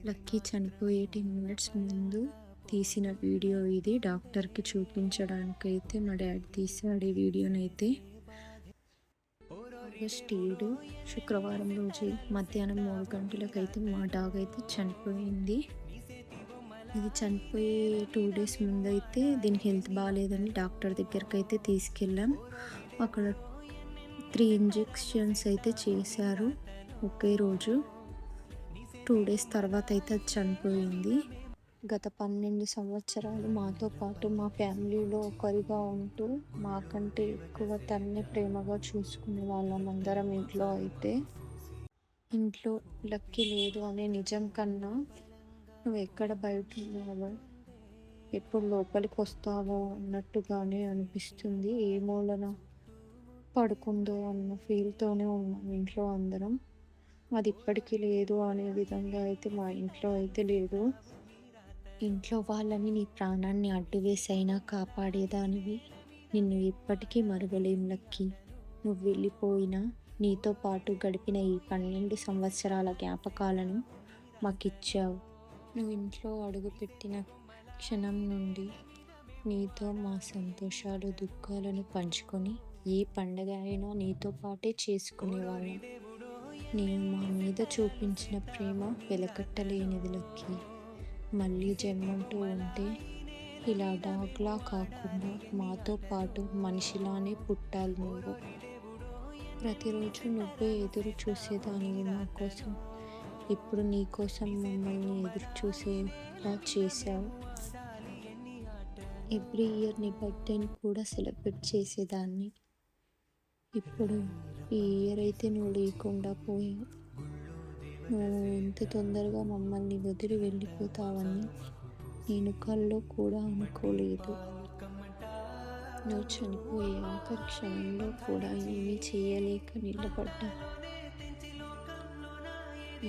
Lucky చనిపోయే 10 minutes ముందు తీసిన వీడియో ఇది. డాక్టర్కి చూపించడానికైతే మా డాడీ తీశాడు ఈ వీడియోనైతే. ఆగస్ట్ 7 శుక్రవారం రోజు మధ్యాహ్నం 3 గంటలకైతే మా డాగ్ అయితే చనిపోయింది. ఇది చనిపోయే 2 డేస్ ముందైతే దీనికి హెల్త్ బాగాలేదని డాక్టర్ దగ్గరికి అయితే తీసుకెళ్ళాం. అక్కడ 3 ఇంజెక్షన్స్ అయితే చేశారు ఒకే రోజు. 2 డేస్ తర్వాత అయితే అది చనిపోయింది. గత 12 సంవత్సరాలు మాతో పాటు మా ఫ్యామిలీలో ఒకరిగా ఉంటూ మాకంటే ఎక్కువ తన్నే ప్రేమగా చూసుకునే వాళ్ళం అందరం ఇంట్లో అయితే. ఇంట్లో లక్కీ లేదు అనే నిజం కన్నా నువ్వు ఎక్కడ బయట ఉన్నావో, ఎప్పుడు లోపలికి వస్తావో అన్నట్టుగానే అనిపిస్తుంది. ఏ మూలన పడుకుందో అన్న ఫీల్తోనే ఉన్నాం ఇంట్లో అందరం. అది ఇప్పటికీ లేదు అనే విధంగా అయితే మా ఇంట్లో అయితే లేదు. ఇంట్లో వాళ్ళని నీ ప్రాణాన్ని అడ్డువేసైనా కాపాడేదానివి. నిన్ను ఎప్పటికీ మరువలేం లక్కీ. నువ్వు వెళ్ళిపోయినా నీతో పాటు గడిపిన ఈ 12 సంవత్సరాల జ్ఞాపకాలను మాకిచ్చావు. నువ్వు ఇంట్లో అడుగుపెట్టిన క్షణం నుండి నీతో మా సంతోషాలు దుఃఖాలను పంచుకొని ఏ పండగ అయినా నీతో పాటే చేసుకునేవాళ్ళం. నేను మా మీద చూపించిన ప్రేమ వెలకట్టలేనిది లక్కీ. మళ్ళీ జన్మంటూ ఉంటే ఇలా డాగ్లా కాకుండా మాతో పాటు మనిషిలానే పుట్టాలి నువ్వు. ప్రతిరోజు నువ్వే ఎదురు చూసేదానివి మా కోసం. ఇప్పుడు నీ కోసం మమ్మల్ని ఎదురు చూసేలా చేశావు. ఎవ్రీ ఇయర్ నీ బర్త్డేని కూడా సెలబ్రేట్ చేసేదాన్ని. ఇప్పుడు ఈ ఇయర్ అయితే నువ్వు లేకుండా పోయావు. నువ్వు ఇంత తొందరగా మమ్మల్ని వదిలి వెళ్ళిపోతావని నేను కల్లో కూడా అనుకోలేదు. నువ్వు చనిపోయే ఆఖరి క్షణంలో కూడా ఏమీ చేయలేక నిలబడ్డా.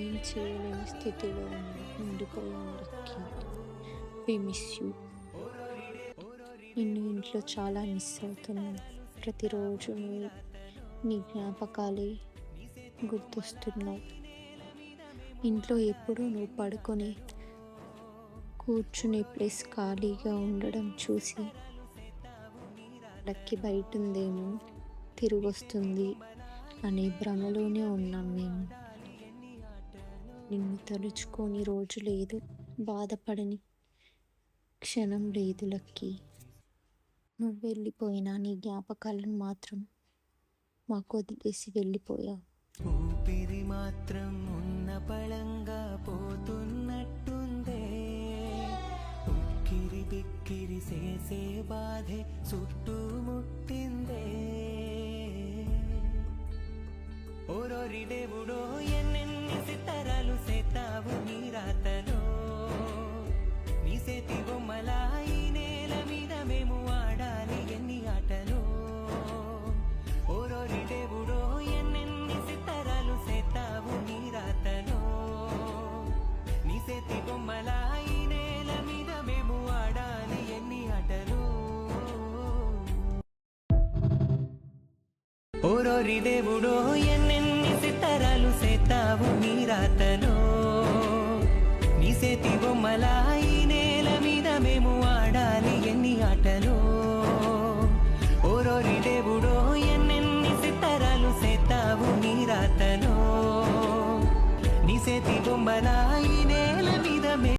ఏం చేయలేని స్థితిలో ఉండిపోయాను లక్కీ. We miss you. నిన్ను ఇంట్లో చాలా మిస్ అవుతున్నాను. ప్రతిరోజు నీ జ్ఞాపకాలే గుర్తొస్తున్నావు. ఇంట్లో ఎప్పుడూ నువ్వు పడుకొని కూర్చునే ప్లేస్ ఖాళీగా ఉండడం చూసి లక్కీ బయట ఉందేమో, తిరిగి వస్తుంది అనే భ్రమలోనే ఉన్నాం మేము. నిన్ను తలుచుకొని రోజు లేదు, బాధపడని క్షణం లేదు లక్కీ. నువ్వు వెళ్ళిపోయినా నీ జ్ఞాపకాలను మాత్రం మాకు వదిలేసి వెళ్ళిపోయావు. ఊపిరి మాత్రం ఉన్న పళంగా పోతున్నట్టుందే. ఉక్కిరి బిక్కిరి చేసే బాధే చుట్టుముట్టిందే. ఓరోరి దేవుడో ఎన్నెన్ని సితారాలు సేతావు నీ రాతలో. నీ చేతి బొమ్మలా ఈ నేల మీద మేము ఆడాలి ఎన్ని ఆటలో. ఓరోరి దేవుడో ఎన్నెన్ని సితారాలు సేతావు నీ రాతలో. నీ చేతి బొమ్మలా ఈ నేల మీద మేము ఆడాలి ఎన్ని ఆటలో. ఓరోరి దేవుడో ఎన్నెన్ని సితారాలు సేతావు నీ రాతలో. నీ చేతి బొమ్మలా ఈ నేల మీద మేము ఆడాలి ఎన్ని ఆటలో. ఓరోరి దేవుడో ఎన్నెన్ని సితారాలు సేతావు నీ రాతలో. నీ చేతి బొమ్మలా